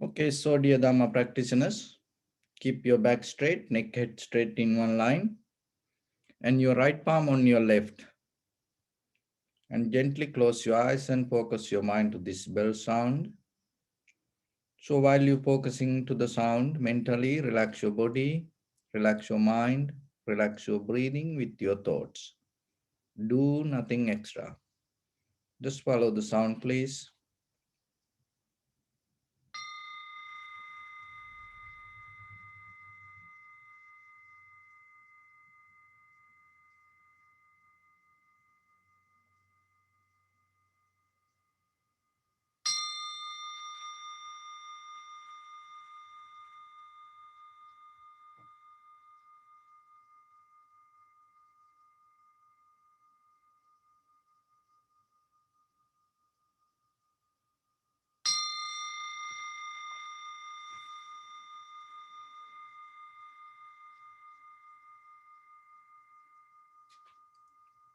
Okay, so dear Dhamma practitioners, keep your back straight, neck head straight in one line, and your right palm on your left. And gently close your eyes and focus your mind to this bell sound. So while you're focusing to the sound, mentally relax your body, relax your mind, relax your breathing with your thoughts. Do nothing extra. Just follow the sound, please.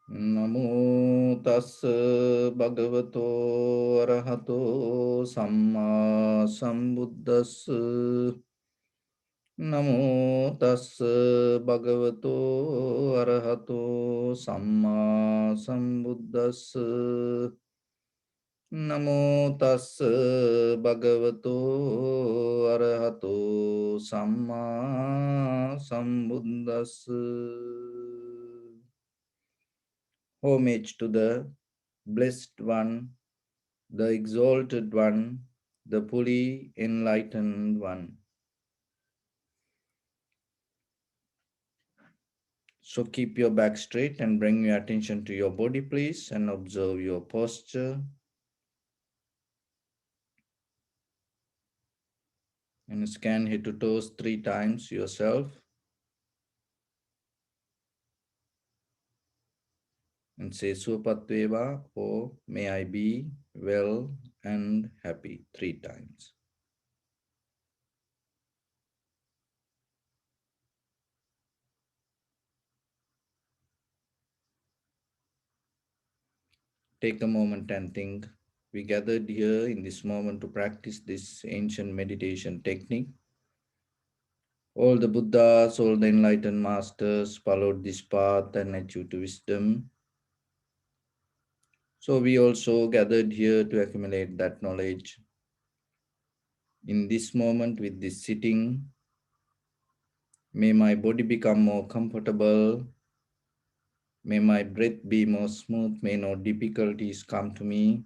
Namo tassa bhagavato arahato samma sambuddhassa. Namo tassa bhagavato arahato samma sambuddhassa. Namo tassa bhagavato arahato samma sambuddhassa. Homage to the Blessed One, the Exalted One, the fully enlightened One. So keep your back straight and bring your attention to your body, please, and observe your posture. And scan head to toes 3 times yourself. And say Supatveva, or may I be well and happy 3 times. Take a moment and think. We gathered here in this moment to practice this ancient meditation technique. All the Buddhas, all the enlightened masters followed this path and achieved wisdom. So we also gathered here to accumulate that knowledge. In this moment with this sitting, may my body become more comfortable. May my breath be more smooth. May no difficulties come to me.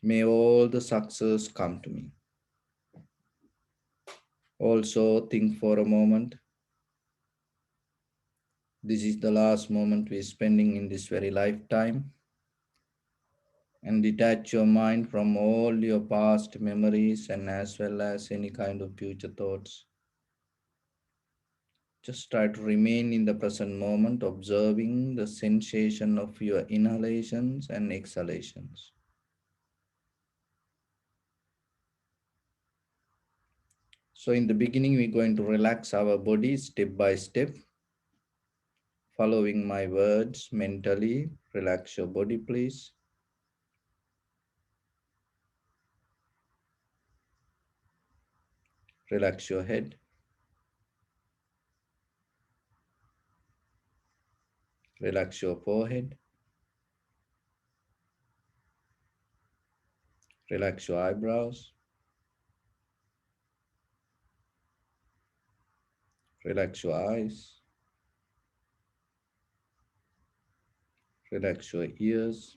May all the success come to me. Also think for a moment. This is the last moment we're spending in this very lifetime. And detach your mind from all your past memories and as well as any kind of future thoughts. Just try to remain in the present moment, observing the sensation of your inhalations and exhalations. So in the beginning, we're going to relax our body step by step, following my words mentally. Relax your body, please. Relax your head. Relax your forehead. Relax your eyebrows. Relax your eyes. Relax your ears.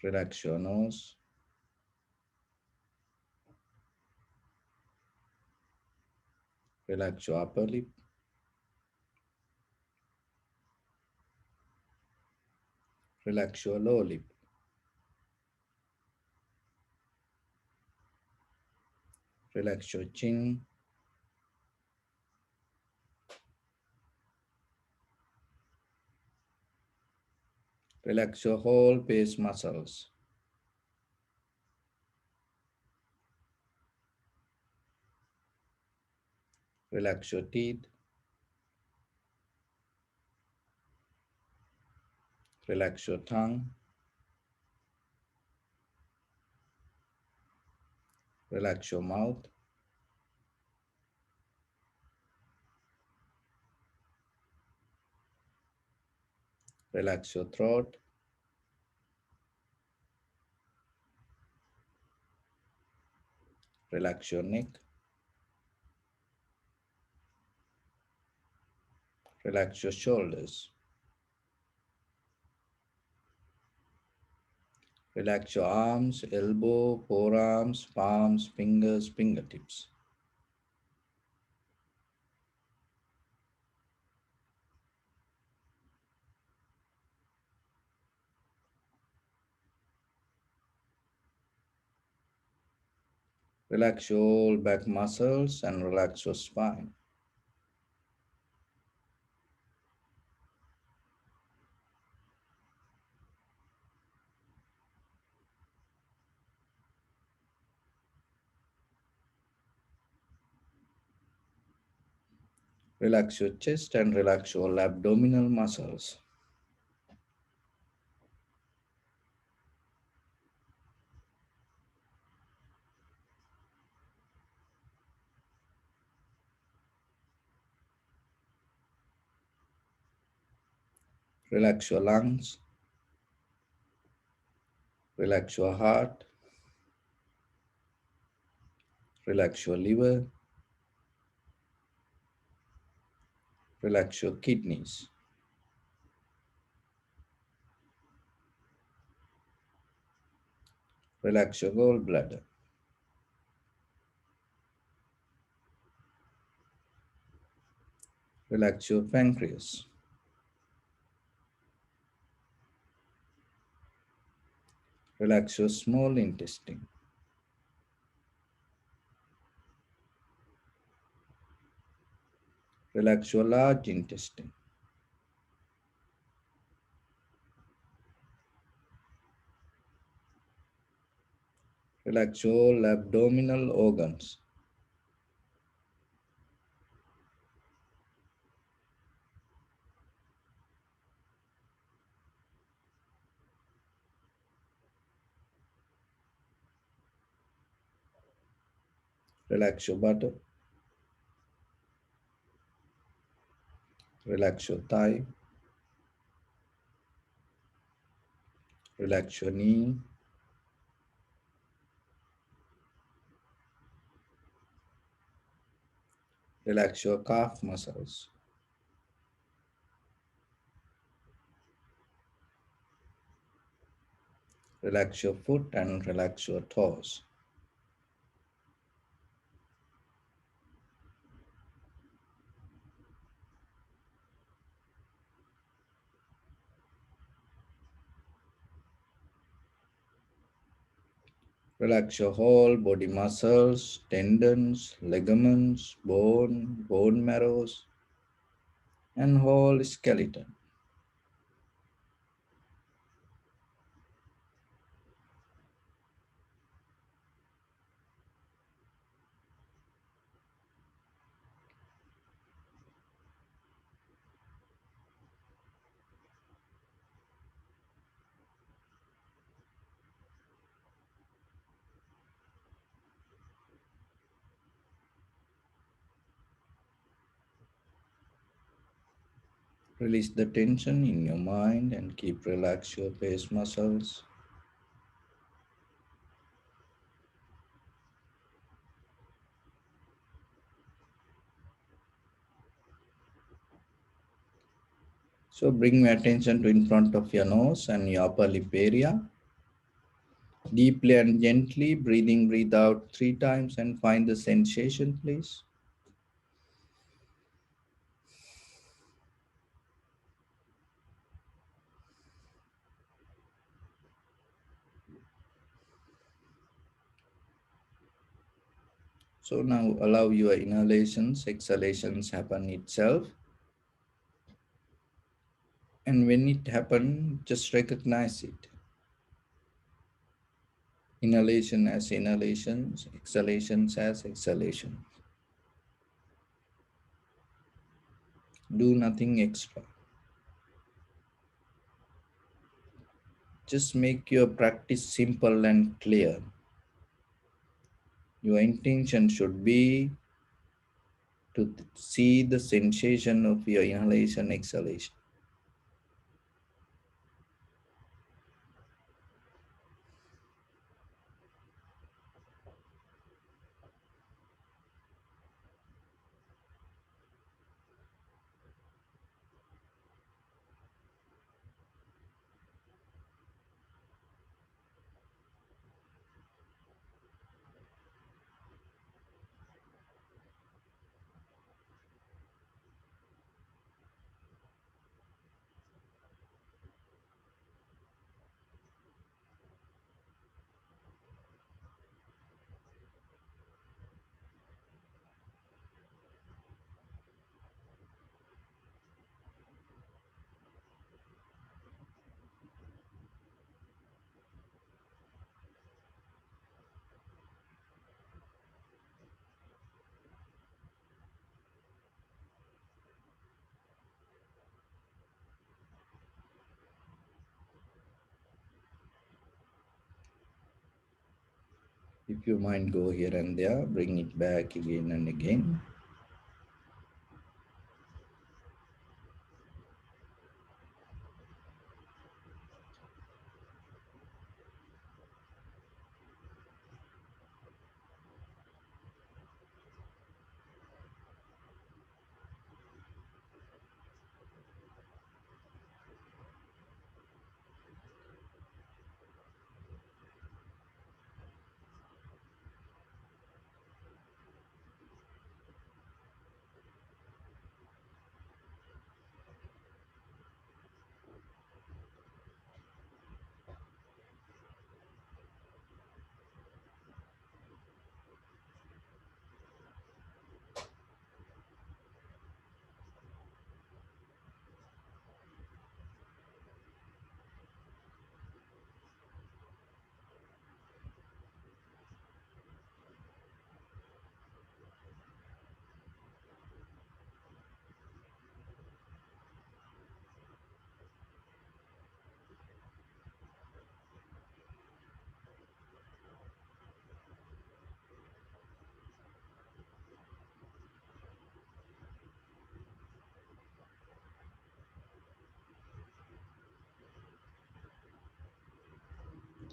Relax your nose. Relax your upper lip. Relax your lower lip. Relax your chin. Relax your whole face muscles. Relax your teeth. Relax your tongue. Relax your mouth. Relax your throat. Relax your neck. Relax your shoulders. Relax your arms, elbow, forearms, palms, fingers, fingertips. Relax your whole back muscles and relax your spine. Relax your chest and relax your abdominal muscles. Relax your lungs. Relax your heart. Relax your liver. Relax your kidneys. Relax your gallbladder. Relax your pancreas. Relax your small intestine. Relax your large intestine. Relax all abdominal organs. Relax your buttock. Relax your thigh. Relax your knee. Relax your calf muscles. Relax your foot and relax your toes. Relax your whole body muscles, tendons, ligaments, bone marrows, and whole skeleton. Release the tension in your mind and keep relax your face muscles. So bring your attention to in front of your nose and your upper lip area. Deeply and gently breathe out 3 times and find the sensation, please. So now allow your inhalations, exhalations happen itself. And when it happens, just recognize it. Inhalation as inhalations, exhalations as exhalations. Do nothing extra. Just make your practice simple and clear. Your intention should be to see the sensation of your inhalation, exhalation. If your mind go here and there, bring it back again and again.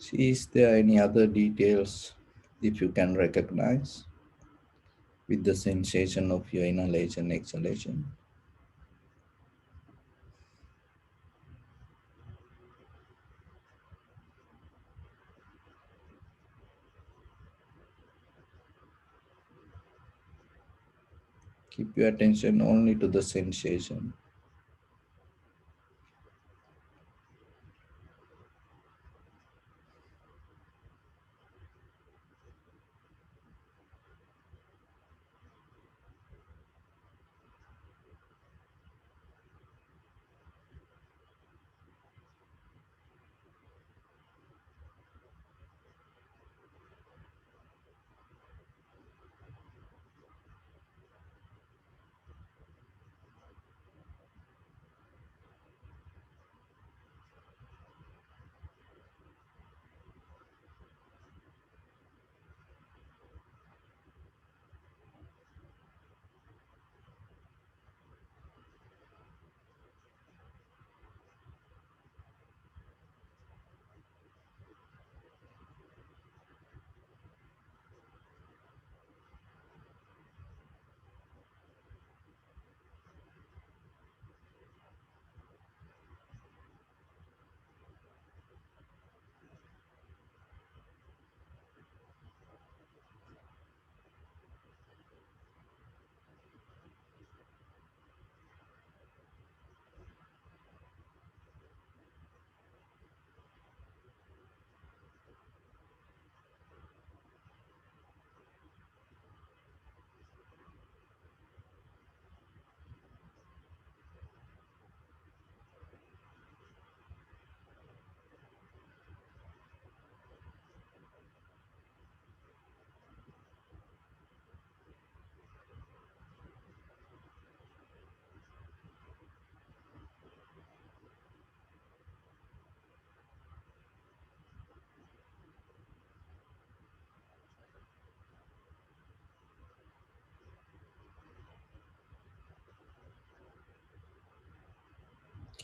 See, is there any other details if you can recognize with the sensation of your inhalation, exhalation? Keep your attention only to the sensation.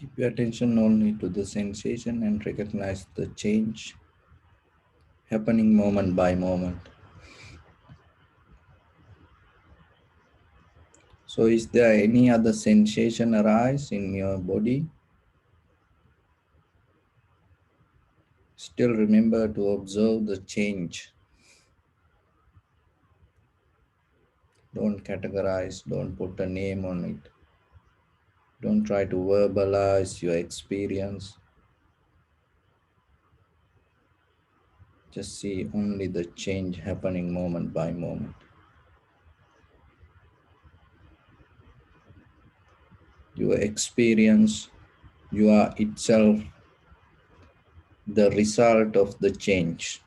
Keep your attention only to the sensation and recognize the change happening moment by moment. So is there any other sensation arise in your body? Still remember to observe the change. Don't categorize, don't put a name on it. Don't try to verbalize your experience. Just see only the change happening moment by moment. Your experience, you are itself the result of the change.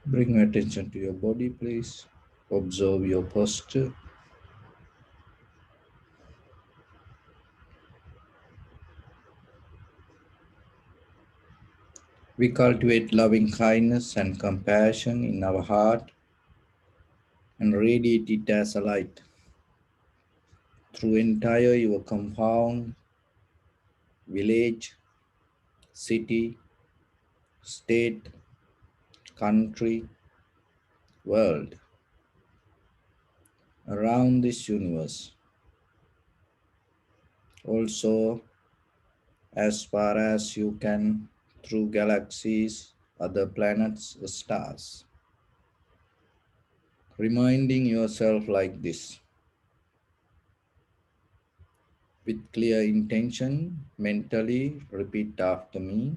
Bring your attention to your body, please. Observe your posture. We cultivate loving kindness and compassion in our heart and radiate it as a light through entire your compound, village, city, state, country, world, around this universe. Also, as far as you can, through galaxies, other planets, stars. Reminding yourself like this with clear intention, mentally repeat after me.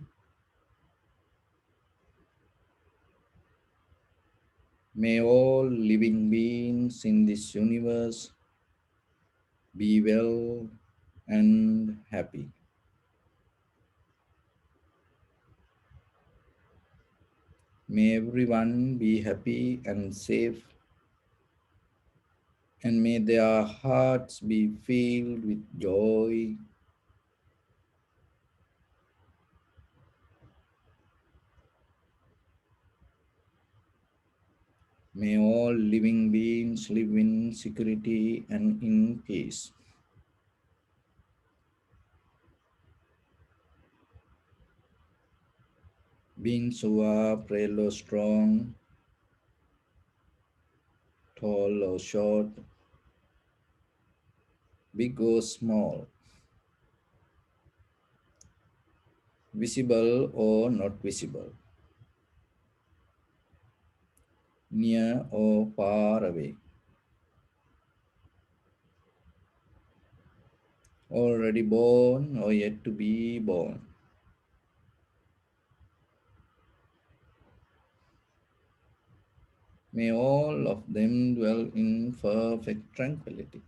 May all living beings in this universe be well and happy. May everyone be happy and safe, and may their hearts be filled with joy. May all living beings live in security and in peace. Beings who are frail or strong, tall or short, big or small, visible or not visible, near or far away, already born or yet to be born. May all of them dwell in perfect tranquility.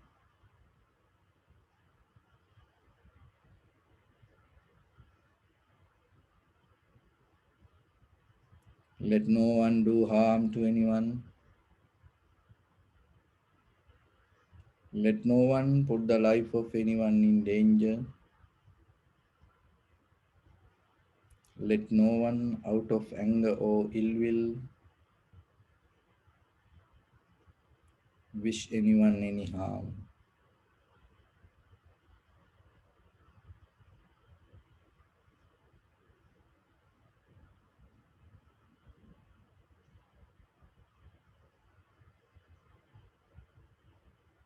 Let no one do harm to anyone. Let no one put the life of anyone in danger. Let no one, out of anger or ill will, wish anyone any harm.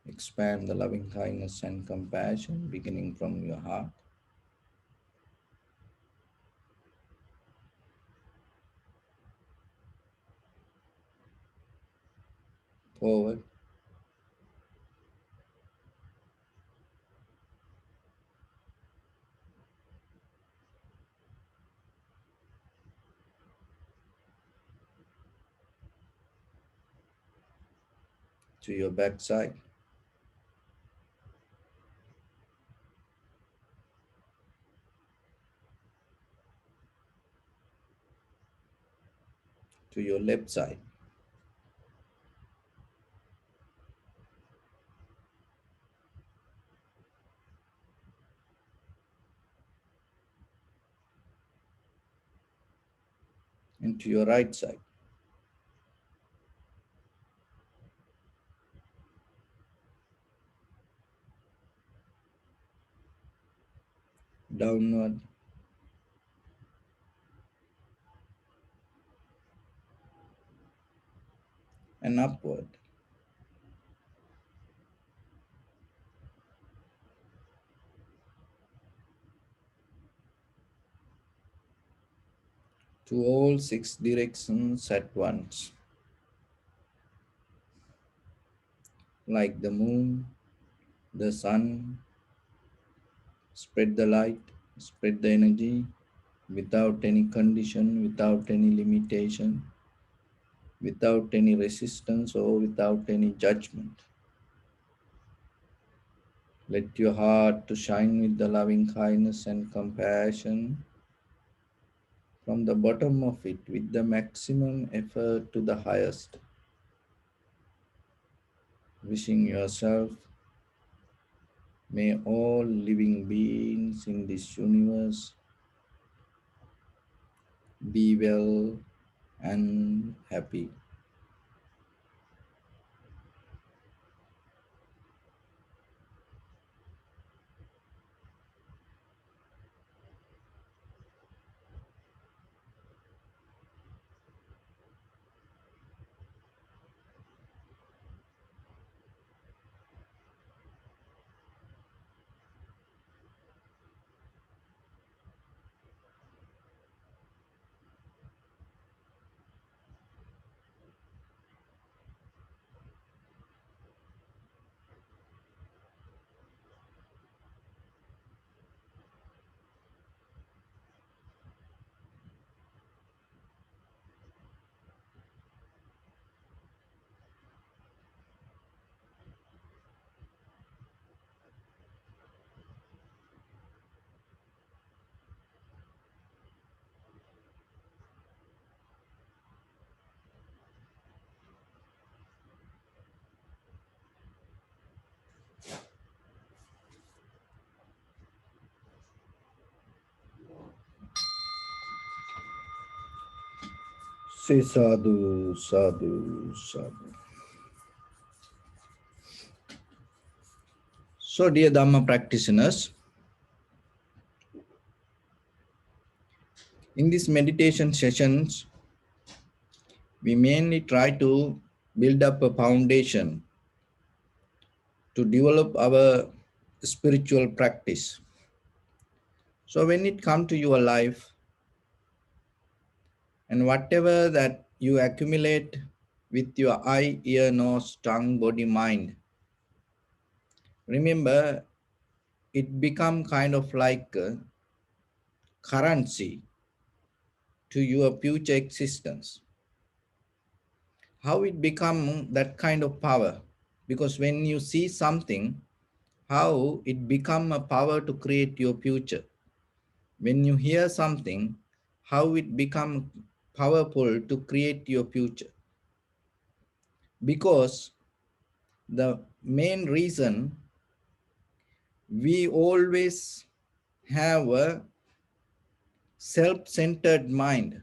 Expand the loving kindness and compassion beginning from your heart forward to your backside, to your left side, and to your right side, downward and upward, to all six directions at once, like the moon, the sun. Spread the light, spread the energy without any condition, without any limitation, without any resistance or without any judgment. Let your heart to shine with the loving kindness and compassion from the bottom of it with the maximum effort to the highest, wishing yourself, may all living beings in this universe be well and happy. Say sadhu, sadhu, sadhu. So, dear Dhamma practitioners, in these meditation sessions, we mainly try to build up a foundation to develop our spiritual practice. So, when it comes to your life and whatever that you accumulate with your eye, ear, nose, tongue, body, mind, remember it become kind of like a currency to your future existence. How it become that kind of power? Because when you see something, how it become a power to create your future. When you hear something, how it become powerful to create your future. Because the main reason we always have a self-centered mind.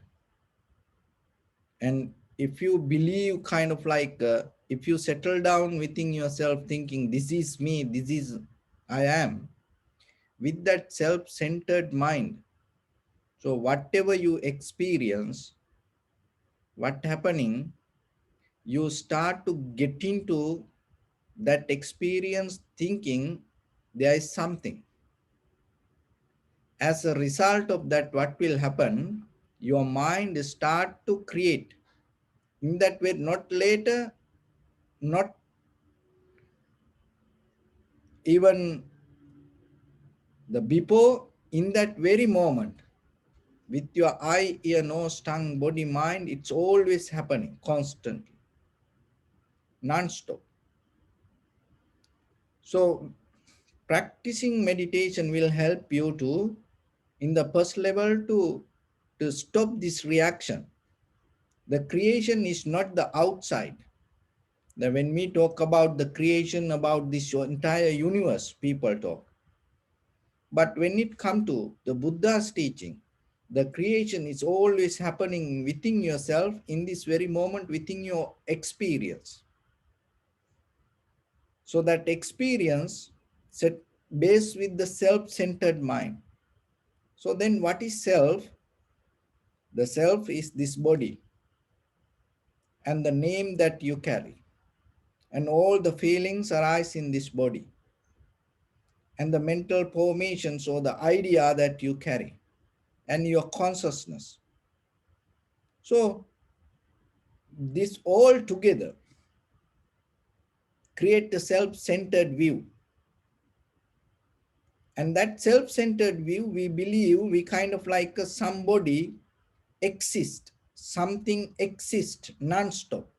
And if you believe kind of like, if you settle down within yourself thinking, this is me, this is I am, with that self-centered mind, so whatever you experience, what happening, you start to get into that experience thinking there is something. As a result of that, what will happen? Your mind start to create in that way, not later, not even the before, in that very moment, with your eye, ear, nose, tongue, body, mind, it's always happening constantly, non-stop. So practicing meditation will help you to, in the first level, to stop this reaction. The creation is not the outside. That when we talk about the creation, about this entire universe, people talk. But when it comes to the Buddha's teaching, the creation is always happening within yourself in this very moment, within your experience. So that experience set based with the self-centered mind. So then what is self? The self is this body and the name that you carry. And all the feelings arise in this body. And the mental formations or the idea that you carry. And your consciousness. So this all together create a self-centered view. And that self-centered view, we believe we kind of like somebody exist, something exists non-stop.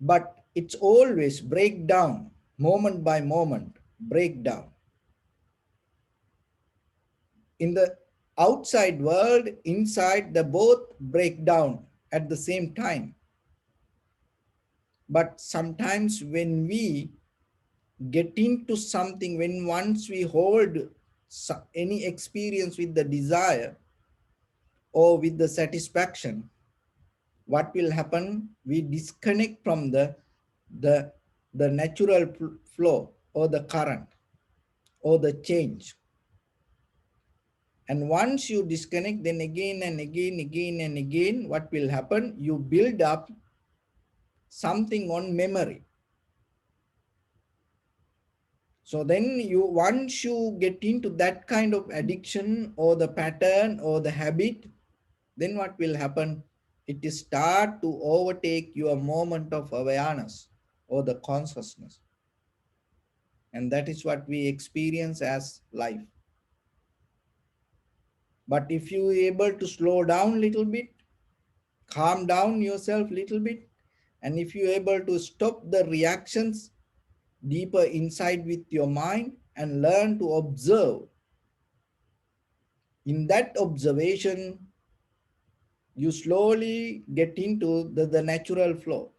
But it's always break down, moment by moment, break down. In the outside world, inside, the both break down at the same time. But sometimes when we get into something, when once we hold any experience with the desire or with the satisfaction, what will happen? We disconnect from the, the natural flow or the current or the change. And once you disconnect, then again and again, what will happen? You build up something on memory. So then once you get into that kind of addiction or the pattern or the habit, then what will happen? It is start to overtake your moment of awareness or the consciousness. And that is what we experience as life. But if you are able to slow down a little bit, calm down yourself a little bit, and if you're able to stop the reactions deeper inside with your mind and learn to observe, in that observation, you slowly get into the natural flow.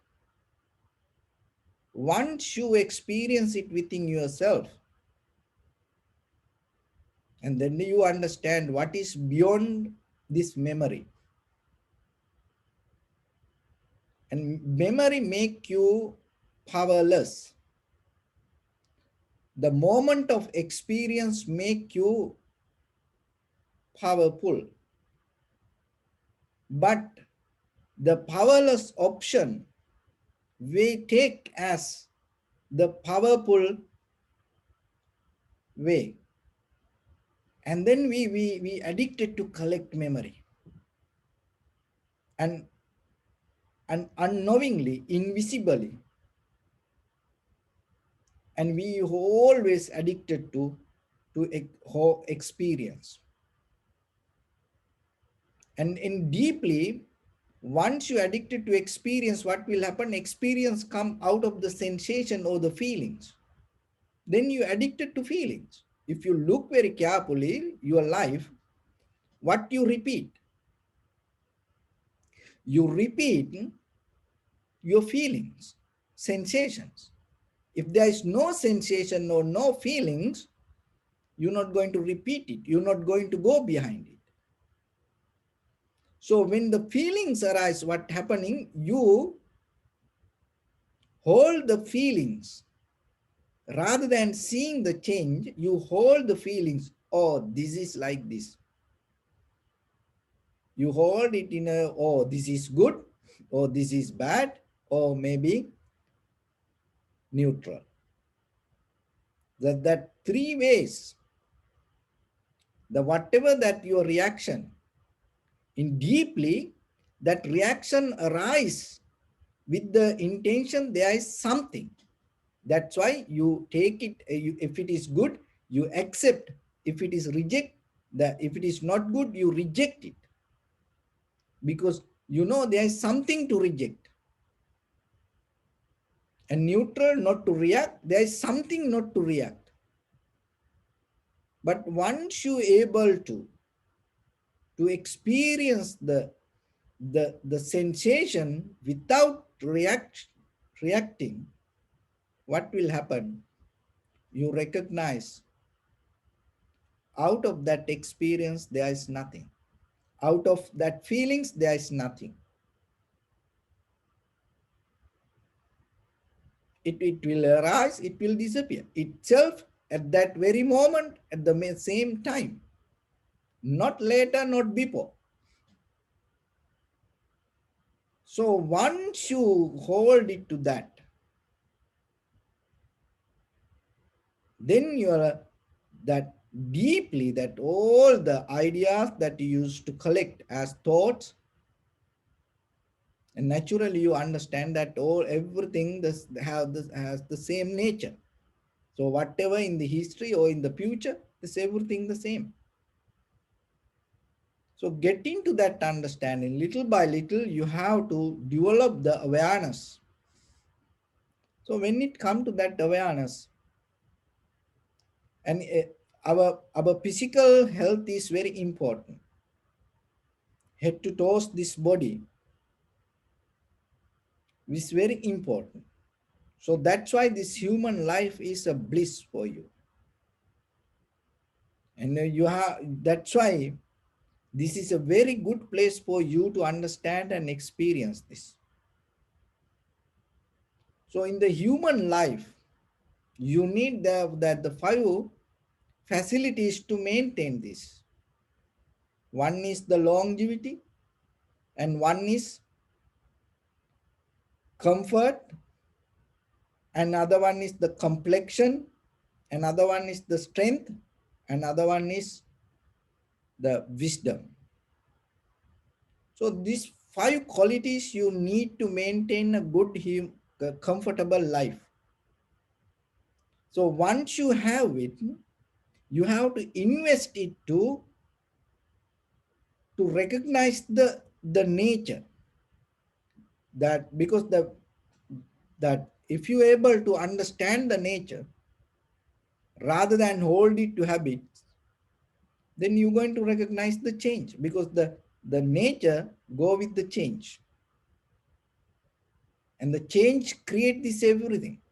Once you experience it within yourself, and then you understand what is beyond this memory. And memory make you powerless. The moment of experience make you powerful. But the powerless option we take as the powerful way. And then we addicted to collect memory. And unknowingly, invisibly, and we always addicted to experience. And in deeply, once you addicted to experience, what will happen? Experience come out of the sensation or the feelings. Then you addicted to feelings. If you look very carefully, your life, what you repeat your feelings, sensations. If there is no sensation or no feelings, you're not going to repeat it. You're not going to go behind it. So when the feelings arise, what's happening? You hold the feelings. Rather than seeing the change, you hold the feelings. Oh, this is like this. You hold it in a, oh, this is good, or this is bad, or maybe neutral. That three ways, the whatever that your reaction, in deeply, that reaction arise with the intention there is something. That's why you take it, if it is good, you accept. If it is reject, if it is not good, you reject it. Because you know there is something to reject. And neutral, not to react, there is something not to react. But once you able to experience the sensation without reacting, what will happen? You recognize out of that experience there is nothing. Out of that feelings there is nothing. It will arise, it will disappear itself at that very moment, at the same time. Not later, not before. So once you hold it to that, then you are that deeply, that all the ideas that you used to collect as thoughts, and naturally you understand that everything has the same nature. So whatever in the history or in the future, is everything the same. So getting to that understanding, little by little, you have to develop the awareness. So when it comes to that awareness, and our physical health is very important. Head to toes, this body is very important. So that's why this human life is a bliss for you. And you have, that's why this is a very good place for you to understand and experience this. So in the human life, you need the five facilities to maintain this. One is the longevity, and one is comfort, another one is the complexion, another one is the strength, another one is the wisdom. So these five qualities you need to maintain a good, comfortable life. So once you have it, you have to invest it to recognize the nature, that because that if you are able to understand the nature rather than hold it to habits, then you're going to recognize the change, because the nature go with the change, and the change create this everything.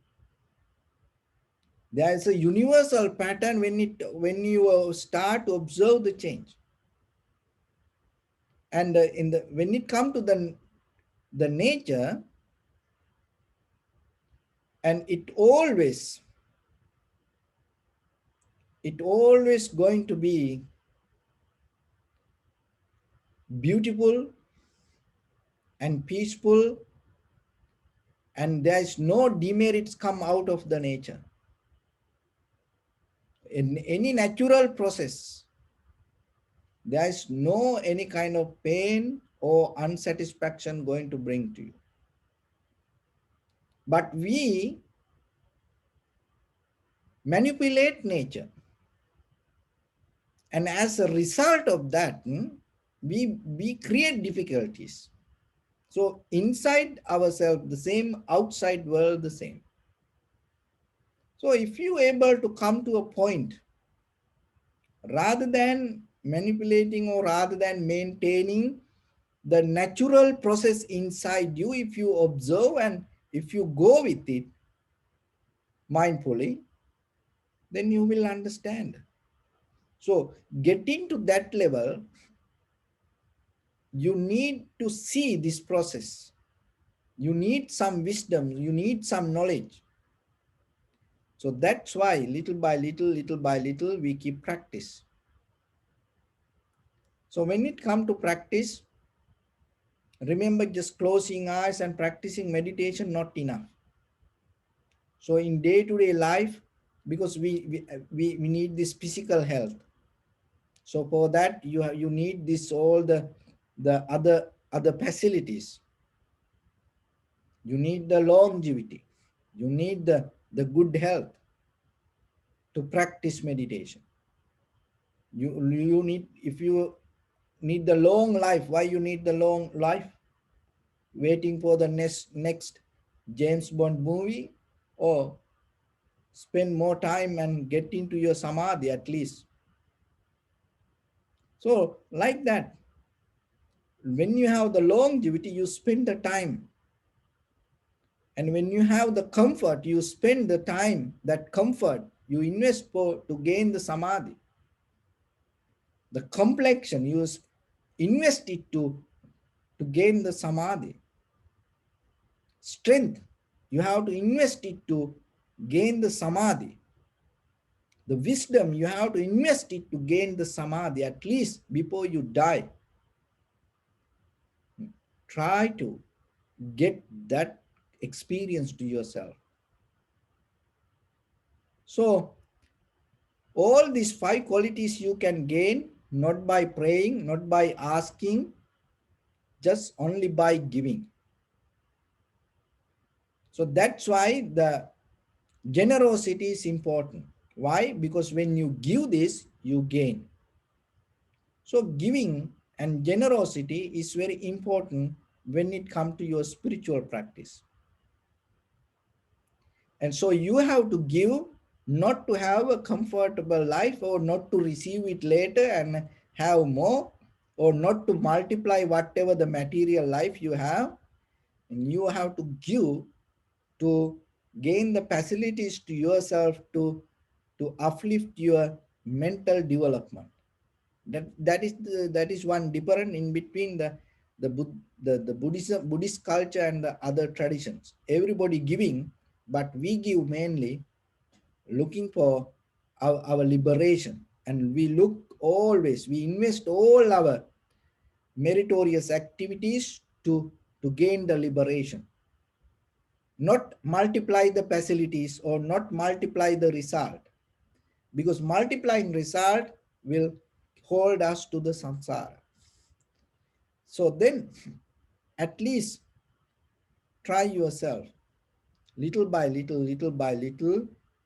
There is a universal pattern when you start to observe the change. And when it comes to the nature, and it always going to be beautiful and peaceful, and there is no demerits come out of the nature. In any natural process, there is no any kind of pain or unsatisfaction going to bring to you. But we manipulate nature, and as a result of that, we create difficulties. So inside ourselves the same, outside world the same. So if you able to come to a point, rather than manipulating or rather than maintaining the natural process inside you, if you observe and if you go with it mindfully, then you will understand. So getting to that level, you need to see this process. You need some wisdom, you need some knowledge. So that's why little by little, we keep practice. So when it comes to practice, remember, just closing eyes and practicing meditation not enough. So in day-to-day life, because we need this physical health. So for that, you need this all the other facilities. You need the longevity. You need the good health to practice meditation. You need, if you need the long life, why you need the long life? Waiting for the next James Bond movie, or spend more time and get into your samadhi at least. So like that, when you have the longevity, you spend the time. And when you have the comfort, you spend the time, that comfort you invest to gain the samadhi. The complexion, you invest it to gain the samadhi. Strength, you have to invest it to gain the samadhi. The wisdom, you have to invest it to gain the samadhi, at least before you die. Try to get that experience to yourself. So all these five qualities you can gain not by praying, not by asking, just only by giving. So that's why the generosity is important. Why? Because when you give this, you gain. So giving and generosity is very important when it comes to your spiritual practice. And so you have to give not to have a comfortable life, or not to receive it later and have more, or not to multiply whatever the material life you have. And you have to give, to gain the facilities to yourself, to uplift your mental development. That is one difference in between the Buddhist culture and the other traditions. Everybody giving, but we give mainly looking for our liberation, and we invest all our meritorious activities to gain the liberation, not multiply the facilities or not multiply the result, because multiplying result will hold us to the samsara. So then at least try yourself, little by little,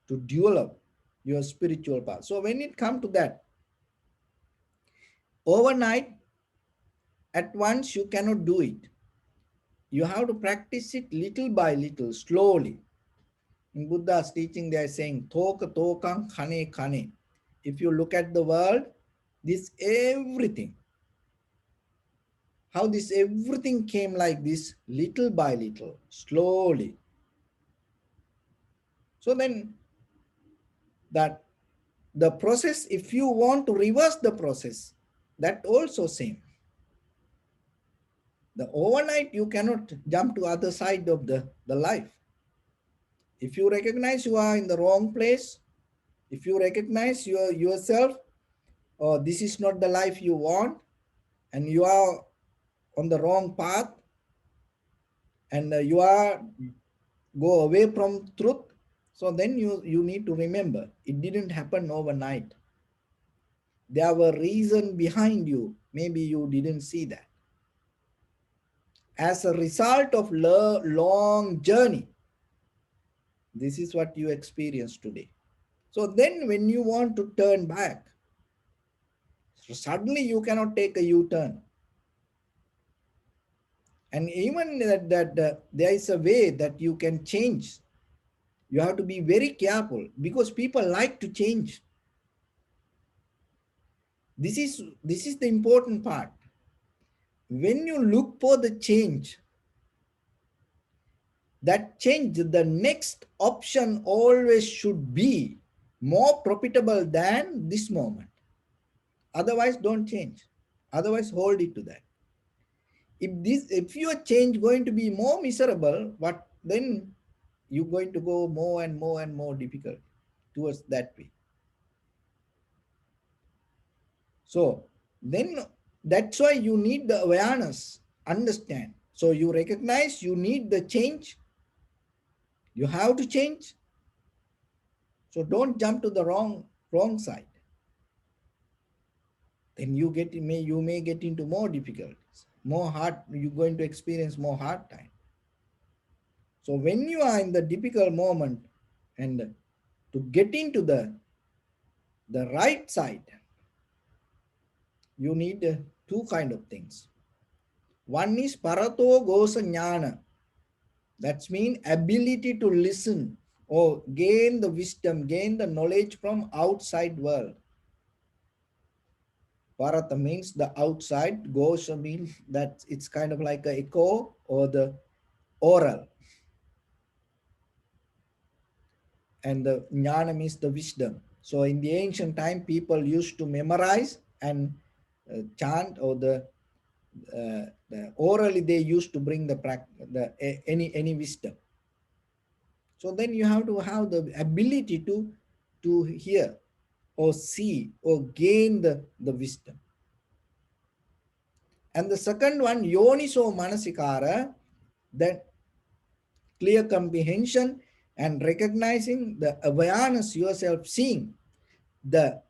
to develop your spiritual path. So when it comes to that, overnight, at once you cannot do it. You have to practice it little by little, slowly. In Buddha's teaching, they are saying, Thoka tokang kane kane. If you look at the world, this everything, how this everything came like this, little by little, slowly. So then that the process, if you want to reverse the process, that also same. The overnight, you cannot jump to other side of the life. If you recognize you are in the wrong place, if you recognize yourself, oh, this is not the life you want, and you are on the wrong path, and you are go away from truth, so then you need to remember, it didn't happen overnight. There were reasons behind you. Maybe you didn't see that. As a result of long journey, this is what you experience today. So then when you want to turn back, so suddenly you cannot take a U-turn. And even that there is a way that you can change. You have to be very careful, because people like to change. This is the important part. When you look for the change, that change, the next option always should be more profitable than this moment. Otherwise, don't change. Otherwise, hold it to that. If your change going to be more miserable, what then you're going to go more and more and more difficult towards that way. So then that's why you need the awareness, understand. So you recognize you need the change. You have to change. So don't jump to the wrong side. Then you may get into more difficulties, more hard. You're going to experience more hard time. So when you are in the difficult moment, and to get into the right side, you need two kind of things. One is parato gosa jnana. That means ability to listen or gain the wisdom, gain the knowledge from outside world. Parata means the outside, Gosha means that it's kind of like a echo or the oral. And the jnana means the wisdom. So in the ancient time, people used to memorize and chant, or the orally they used to bring any wisdom. So then you have to have the ability to hear or see or gain the wisdom. And the second one, yoniso manasikara, that clear comprehension and recognizing the awareness yourself, seeing the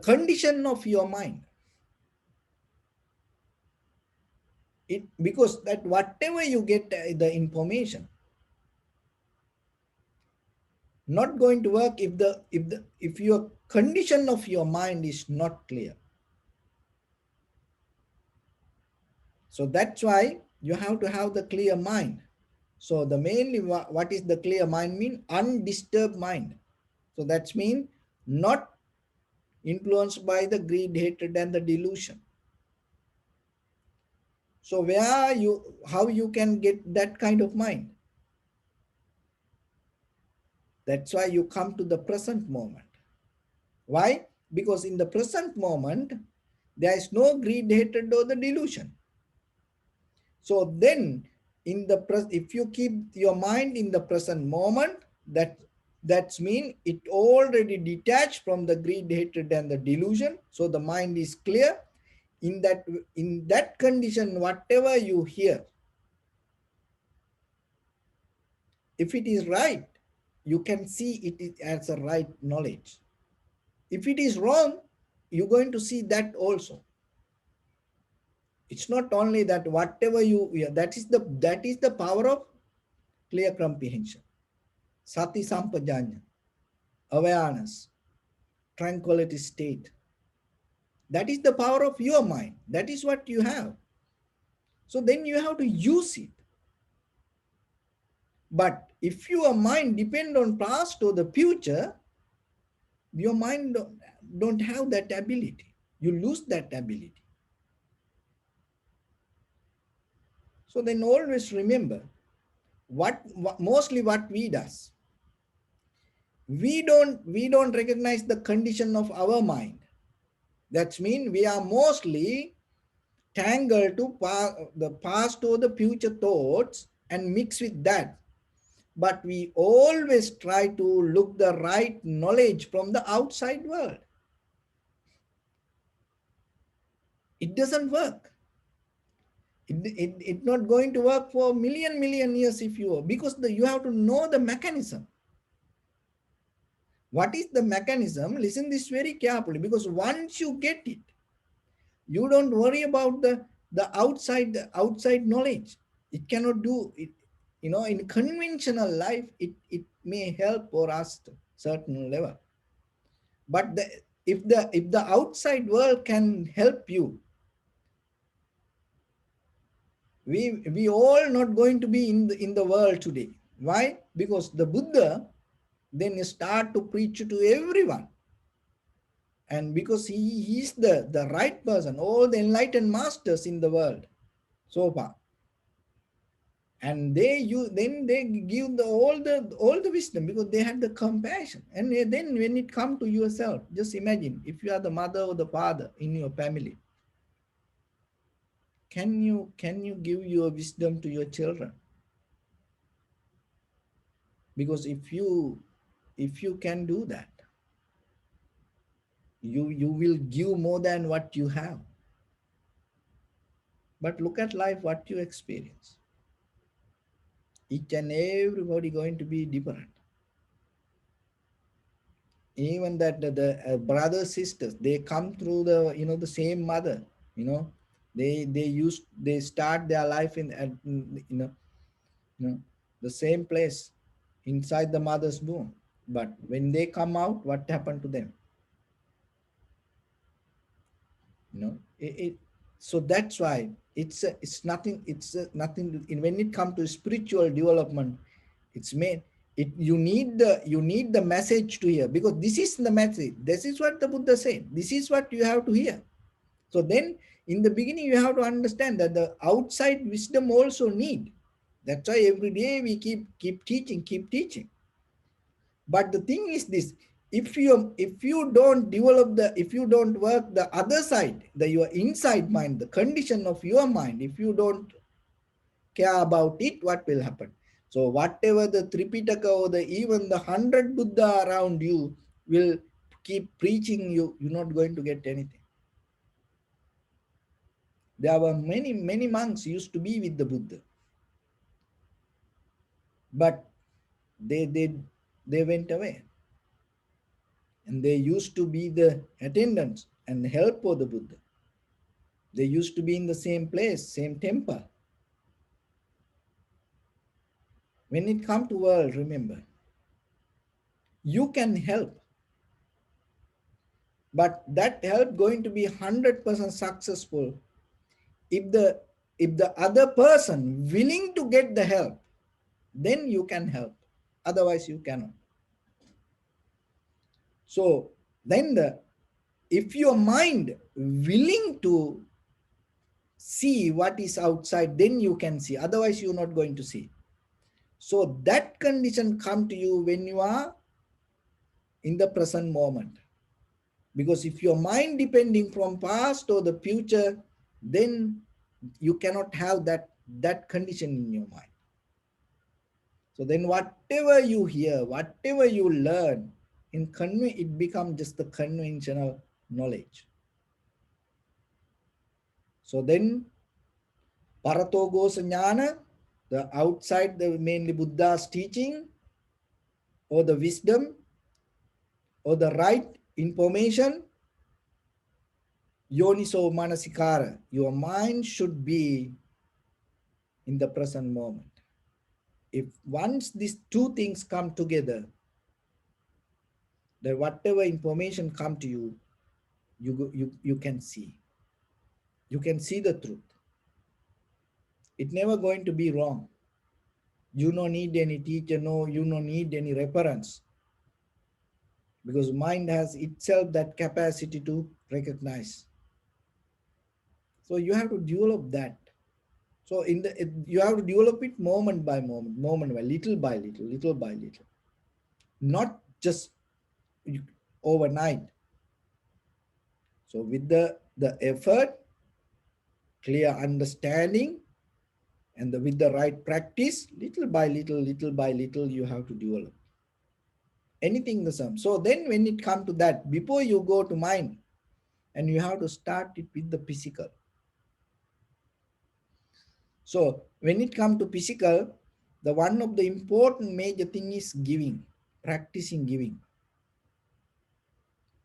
condition of your mind. Because that whatever you get the information, not going to work if your condition of your mind is not clear. So that's why you have to have the clear mind. So the mainly what is the clear mind mean? Undisturbed mind. So that's mean not influenced by the greed, hatred, and the delusion. So how you can get that kind of mind? That's why you come to the present moment. Why? Because in the present moment, there is no greed, hatred, or the delusion. So then, if you keep your mind in the present moment, that's mean it already detached from the greed, hatred, and the delusion. So the mind is clear. In that condition, whatever you hear, if it is right, you can see it as a right knowledge. If it is wrong, you're going to see that also. It's not only that whatever that is the power of clear comprehension. Sati sampajanya, awareness, tranquility state. That is the power of your mind. That is what you have. So then you have to use it. But if your mind depend on past or the future, your mind don't have that ability. You lose that ability. So then always remember mostly what we does. We don't recognize the condition of our mind. That means we are mostly tangled to the past or the future thoughts and mix with that. But we always try to look the right knowledge from the outside world. It doesn't work. It's not going to work for million years if because you have to know the mechanism. What is the mechanism? Listen this very carefully, because once you get it, you don't worry about the outside knowledge. It cannot do it. In conventional life, it may help for us to certain level. But if the outside world can help you, we all not going to be in the world today. Why? Because the Buddha then start to preach to everyone. And because he's the right person, all the enlightened masters in the world so far. And they give all the wisdom, because they have the compassion. And then when it comes to yourself, just imagine if you are the mother or the father in your family, can you give your wisdom to your children? Because if you can do that, you will give more than what you have. But look at life, what you experience. Each and everybody going to be different. Even that the brothers, sisters, they come through the same mother. They start their life in the same place, inside the mother's womb. But when they come out, what happened to them? So that's why it's nothing. It's nothing. When it comes to spiritual development, it's made it. You need the message to hear, because this is the message. This is what the Buddha said. This is what you have to hear. So then, in the beginning, you have to understand that the outside wisdom also need. That's why every day we keep teaching. But the thing is this: if you don't work the other side, your inside mind, the condition of your mind, if you don't care about it, what will happen? So whatever the Tripitaka or even the 100 Buddha around you will keep preaching, you're not going to get anything. There were many monks used to be with the Buddha, but they went away. And they used to be the attendants and help for the Buddha. They used to be in the same place, same temple. When it comes to world, remember, you can help, but that help going to be 100% successful if the other person willing to get the help, then you can help. Otherwise, you cannot. So then if your mind willing to see what is outside, then you can see. Otherwise, you're not going to see. So that condition come to you when you are in the present moment. Because if your mind depending from past or the future, then you cannot have that condition in your mind. So then whatever you hear, whatever you learn, it becomes just the conventional knowledge. So then Paratogosa Jnana, the outside, the mainly Buddha's teaching, or the wisdom, or the right information, Yoniso Manasikara, your mind should be in the present moment. If once these two things come together, that whatever information come to you, you can see. You can see the truth. It's never going to be wrong. You don't need any teacher, no, you don't need any reference. Because mind has itself that capacity to recognize. So you have to develop that. So you have to develop it moment by moment, little by little, little by little. Not just overnight. So with the effort, clear understanding, and with the right practice, little by little, you have to develop. Anything the same. So then when it comes to that, before you go to mind, and you have to start it with the physical. So when it comes to physical, the one of the important major thing is giving, practicing giving.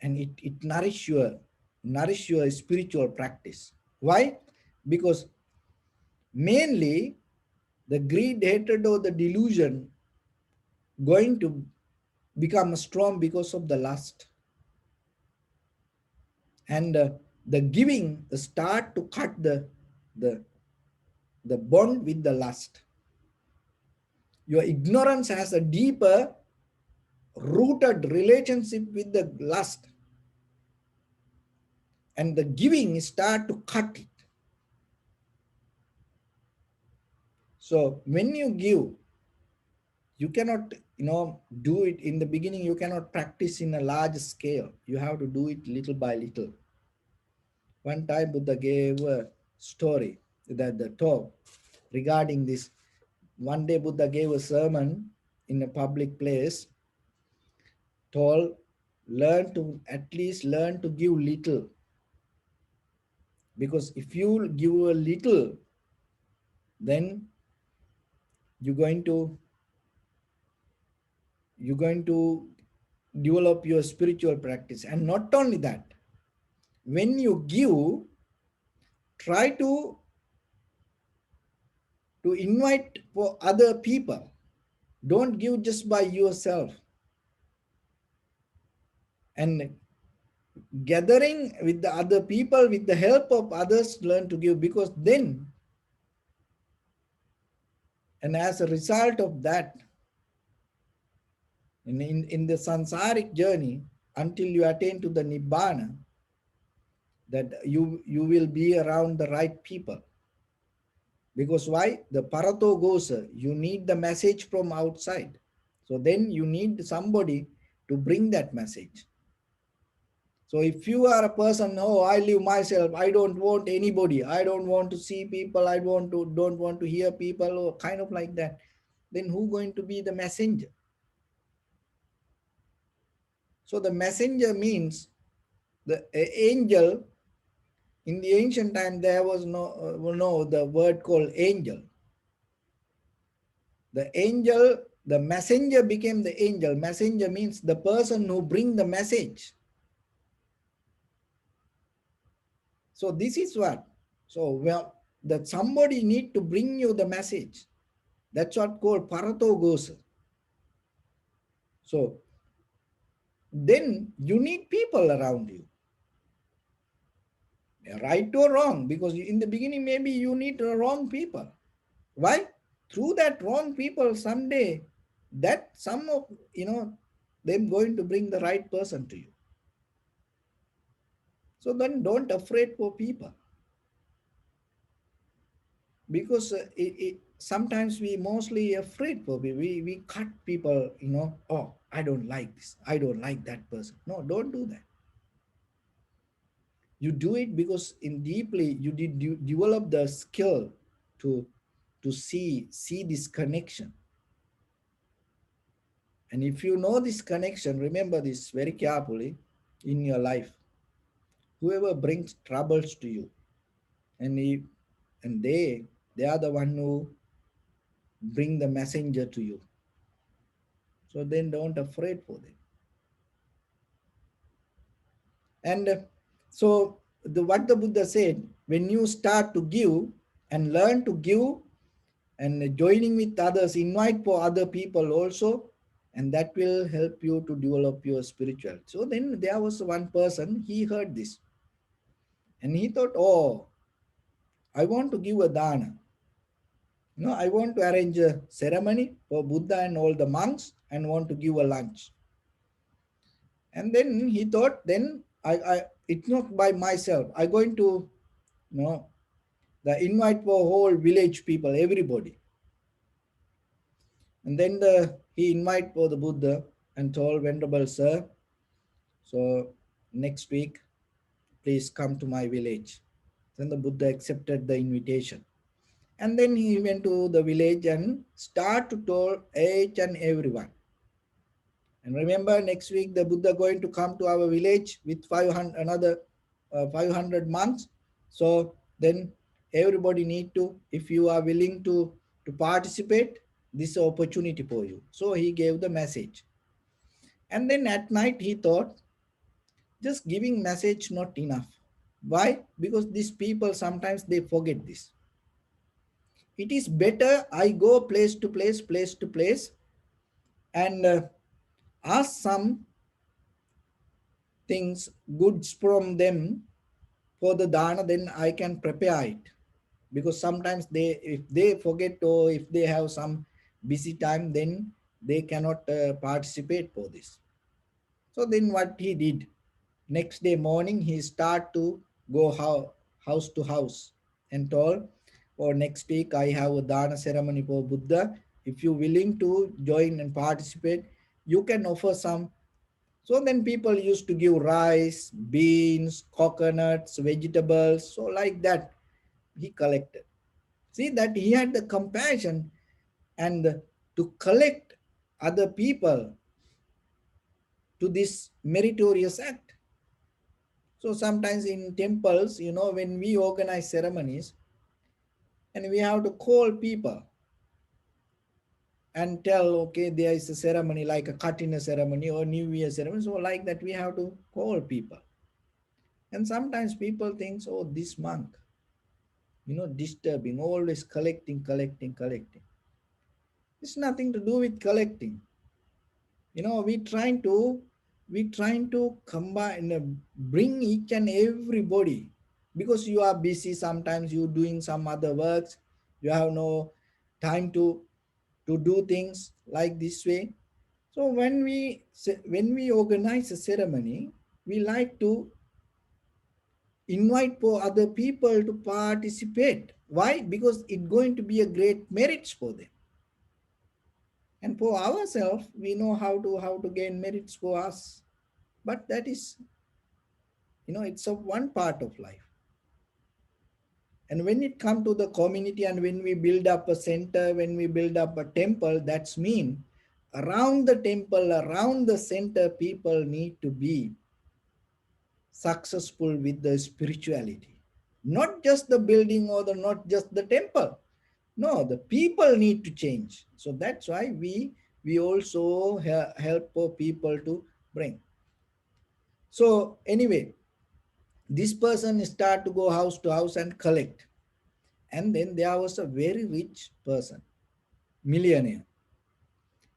And it nourish your spiritual practice. Why? Because mainly the greed, hatred, or the delusion going to become strong because of the lust. And the giving start to cut the bond with the lust. Your ignorance has a deeper rooted relationship with the lust, and the giving start to cut it. So when you give, you cannot do it in the beginning. You cannot practice in a large scale. You have to do it little by little. One time Buddha gave a story, that the talk regarding this. One day Buddha gave a sermon in a public place, told, at least learn to give little. Because if you give a little, then you're going to develop your spiritual practice. And not only that, when you give, try to invite for other people. Don't give just by yourself. And gathering with the other people, with the help of others, learn to give. Because then, and as a result of that, in the sansaric journey, until you attain to the Nibbana, that you will be around the right people. Because why? The Parato goes, you need the message from outside. So then you need somebody to bring that message. So if you are a person, oh, I live myself, I don't want anybody, I don't want to see people, I don't want to hear people, or kind of like that, then who going to be the messenger? So the messenger means the angel. In the ancient time, there was no the word called angel. The angel, the messenger became the angel. Messenger means the person who bring the message. So this is what. So well, that somebody need to bring you the message. That's what called parato goes. So then you need people around you. Right or wrong, because in the beginning maybe you need the wrong people. Why? Through that wrong people, someday that some of them going to bring the right person to you. So then don't afraid for people, because sometimes we mostly afraid for people. We cut people, oh, I don't like this, I don't like that person. No, don't do that. You do it because in deeply you develop the skill to see this connection. And if you know this connection, remember this very carefully in your life. Whoever brings troubles to you, and he, and they are the one who bring the messenger to you. So then don't afraid for them. And so what the Buddha said, when you start to give and learn to give and joining with others, invite for other people also, and that will help you to develop your spiritual. So then there was one person, he heard this and he thought, oh, I want to give a dana. I want to arrange a ceremony for Buddha and all the monks and want to give a lunch. And then he thought, then I it's not by myself. I'm going to, the invite for whole village people, everybody. And then he invite for the Buddha and told, Venerable Sir, so next week, please come to my village. Then the Buddha accepted the invitation. And then he went to the village and start to tell each and everyone. And remember, next week the Buddha going to come to our village with 500 another 500 monks. So then everybody need to, if you are willing to participate, this is opportunity for you. So he gave the message. And then at night he thought, just giving message not enough. Why? Because these people sometimes they forget this. It is better I go place to place, and ask some things goods from them for the dana, then I can prepare it. Because sometimes they, if they forget or if they have some busy time, then they cannot participate for this. So then what he did, next day morning he start to go house to house and told, or next week I have a dana ceremony for Buddha. If you willing to join and participate, you can offer some. So then people used to give rice, beans, coconuts, vegetables. So like that, he collected. See that he had the compassion and to collect other people to this meritorious act. So sometimes in temples, when we organize ceremonies and we have to call people and tell, okay, there is a ceremony like a Katina ceremony or New Year ceremony. So like that, we have to call people. And sometimes people think, oh, this monk, disturbing, always collecting, collecting, collecting. It's nothing to do with collecting. We trying to combine, bring each and everybody, because you are busy. Sometimes you doing some other works. You have no time to do things like this way. So when we organize a ceremony, we like to invite for other people to participate. Why? Because it's going to be a great merits for them. And for ourselves, we know how to gain merits for us. But that is, it's a one part of life. And when it comes to the community, and when we build up a center, when we build up a temple, that's mean around the temple, around the center, people need to be successful with the spirituality. Not just the building or not just the temple. No, the people need to change. So that's why we also help for people to bring. So anyway, this person start to go house to house and collect. And then there was a very rich person, millionaire.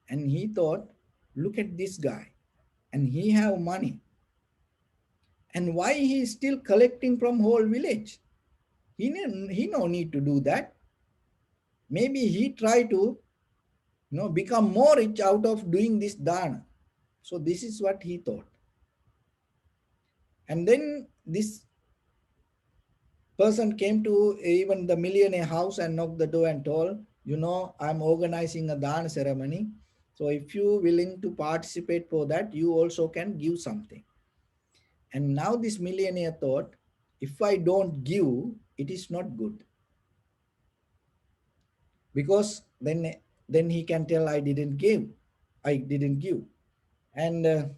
And he thought, look at this guy. And he have money. And why he is still collecting from whole village? He no need to do that. Maybe he try to become more rich out of doing this dana. So this is what he thought. And then this person came to even the millionaire house and knocked the door and told, I'm organizing a dana ceremony. So if you willing to participate for that, you also can give something. And now this millionaire thought, if I don't give, it is not good. Because then he can tell I didn't give. I didn't give. And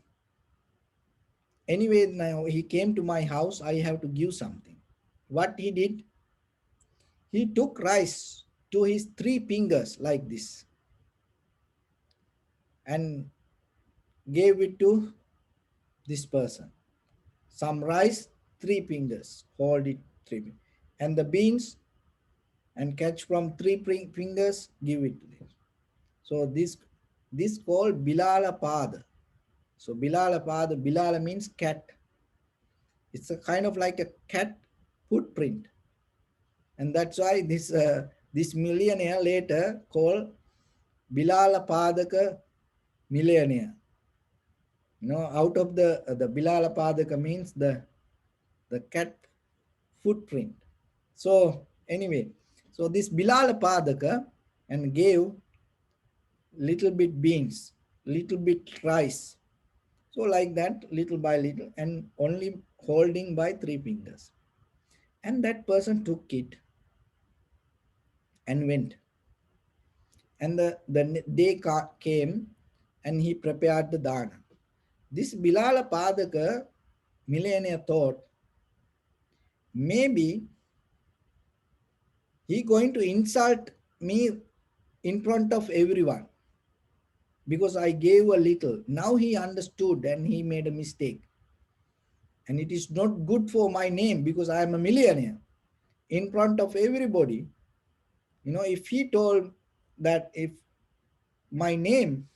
anyway, now he came to my house, I have to give something. What he did, he took rice to his three fingers like this and gave it to this person. Some rice, three fingers, hold it three, and the beans and catch from three fingers, give it to them. So this called Bilala Pada. So Bilala Pada, Bilala means cat. It's a kind of like a cat footprint, and that's why this millionaire later called Bilala Padaka millionaire. Out of the Bilala Padaka means the cat footprint. So anyway, so this Bilala Padaka and gave little bit beans, little bit rice. So like that, little by little, and only holding by three fingers. And that person took it and went. And the day came and he prepared the dana. This Bilala Padaka millionaire thought maybe he going to insult me in front of everyone because I gave a little. Now he understood and he made a mistake. And it is not good for my name because I am a millionaire in front of everybody. If he told that if my name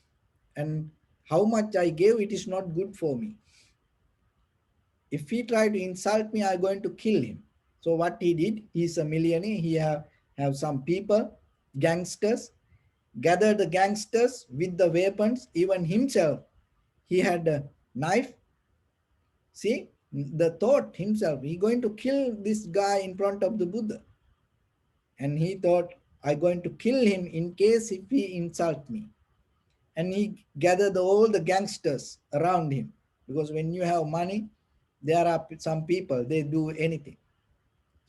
and how much I gave, it is not good for me. If he tried to insult me, I'm going to kill him. So what he did, he's a millionaire. He have some people, gangsters, gather the gangsters with the weapons, even himself. He had a knife. See, the thought himself, he going to kill this guy in front of the Buddha. And he thought, I'm going to kill him in case if he insult me. And he gathered all the gangsters around him. Because when you have money, there are some people, they do anything.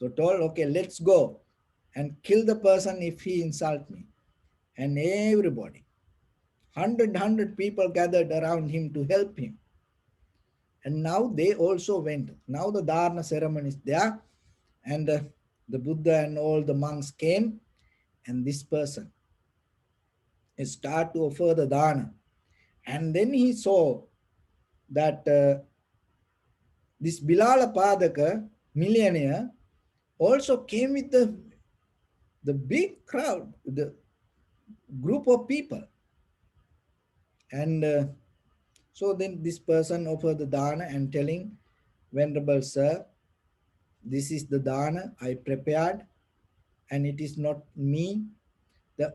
So told, okay, let's go and kill the person if he insult me. And everybody, 100 people gathered around him to help him. And now they also went. Now the Dharna ceremony is there. And the Buddha and all the monks came. And this person start to offer the Dharna. And then he saw that this Bilala Padaka, millionaire, also came with the big crowd, the group of people. And so then this person offered the dana and telling, Venerable Sir, this is the dana I prepared, and it is not me.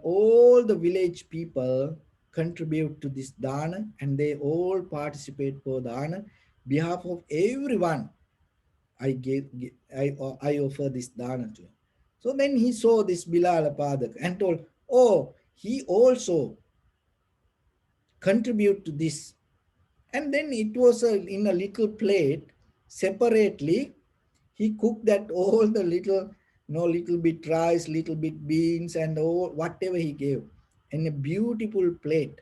All the village people contribute to this dana, and they all participate for dana. Behalf of everyone, I offer this dana to him. So then he saw this Bilala Padak and told, oh, he also contribute to this. And then it was in a little plate separately. He cooked that all the little, little bit rice, little bit beans, and all whatever he gave in a beautiful plate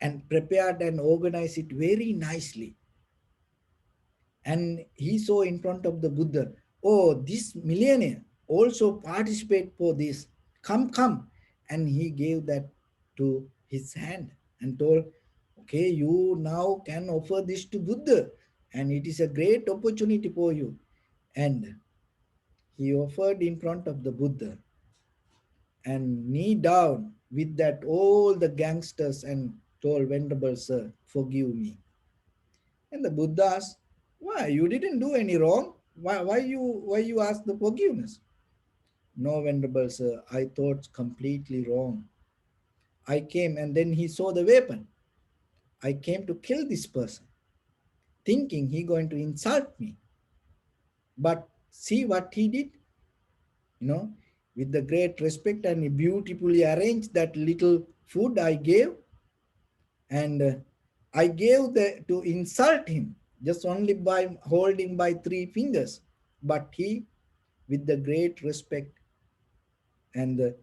and prepared and organized it very nicely. And he saw in front of the Buddha, oh, this millionaire also participate for this. Come, come. And he gave that to his hand and told, okay, you now can offer this to Buddha. And it is a great opportunity for you. And he offered in front of the Buddha and knee down with that all the gangsters and told, Venerable Sir, forgive me. And the Buddha asked, why? You didn't do any wrong. Why you ask the forgiveness? No, Venerable Sir, I thought completely wrong. I came and then he saw the weapon. I came to kill this person, thinking he going to insult me. But see what he did, you know, with the great respect, and he beautifully arranged that little food I gave, and I gave the to insult him just only by holding by three fingers. But he, with the great respect and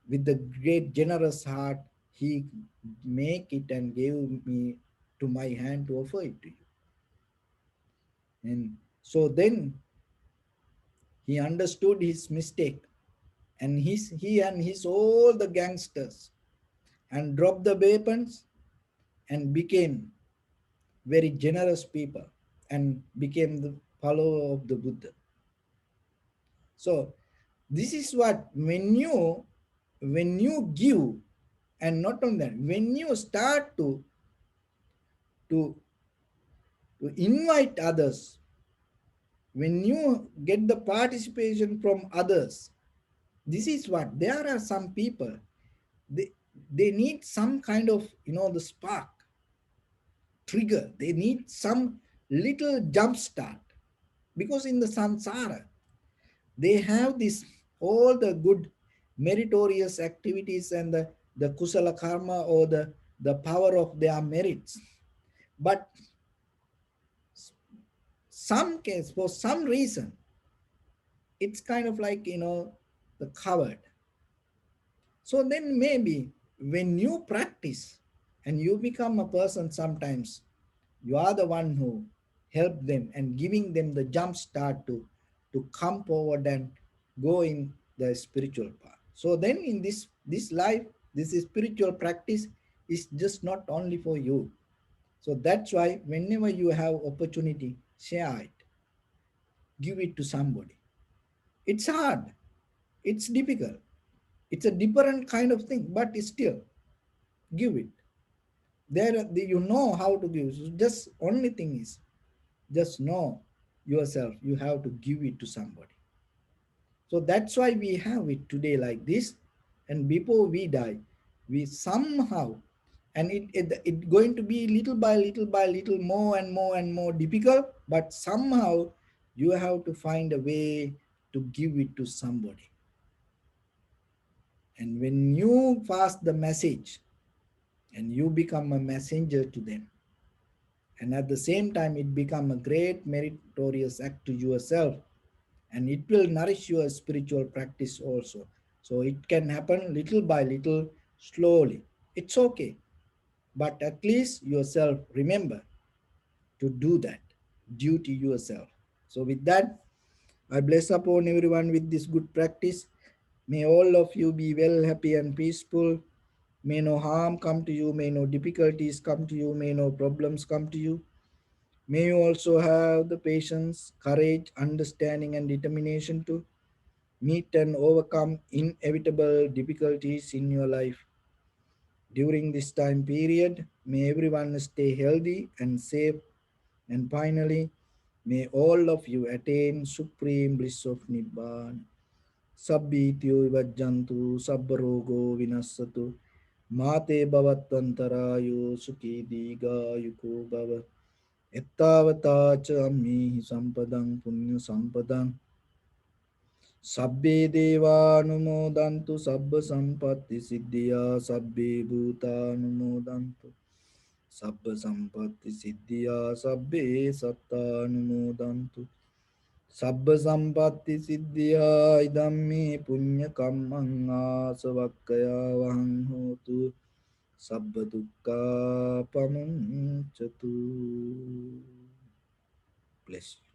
with the great generous heart, he make it and gave me to my hand to offer it to you. And so then he understood his mistake, and he and his all the gangsters and dropped the weapons and became very generous people and became the follower of the Buddha. So this is what when you give, and not only that, when you start to to invite others, when you get the participation from others, this is what there are some people, they they need some kind of, the spark, trigger, they need some little jump start, because in the samsara they have this all the good meritorious activities and the kusala karma, or the power of their merits. But some case, for some reason, it's kind of like, the covered. So then maybe when you practice and you become a person, sometimes you are the one who help them and giving them the jump start to come forward and go in the spiritual path. So then in this life, this spiritual practice is just not only for you. So that's why whenever you have opportunity, share it, give it to somebody. It's hard, it's difficult, it's a different kind of thing, but still give it. You know how to give. So just only thing is, just know yourself, you have to give it to somebody. So that's why we have it today like this. And before we die, we somehow, and it going to be little by little by little, more and more and more difficult, but somehow you have to find a way to give it to somebody. And when you pass the message and you become a messenger to them, and at the same time it become a great meritorious act to yourself, and it will nourish your spiritual practice also. So it can happen little by little, slowly. It's okay, but at least yourself remember to do that duty yourself. So with that, I bless upon everyone with this good practice. May all of you be well, happy and peaceful. May no harm come to you, may no difficulties come to you, may no problems come to you. May you also have the patience, courage, understanding, and determination to meet and overcome inevitable difficulties in your life. During this time period, may everyone stay healthy and safe. And finally, may all of you attain supreme bliss of Nibbana. Sabbityo vajjantu sabbarogo vinassatu mate bhavatvantarayo sukhi diga yuko bhava. Ettavata cha ammi sampadang punya sampadang. Sabbe devanumodantu sabba sampatti siddhya sabbe bhutanumodantu sabba sampatti siddhya sabbe sattanumodantu sabba sampatti siddhya idammi punya kammang asavakkaya vahang hotu sabba dukkha pamuncatu. Bless you.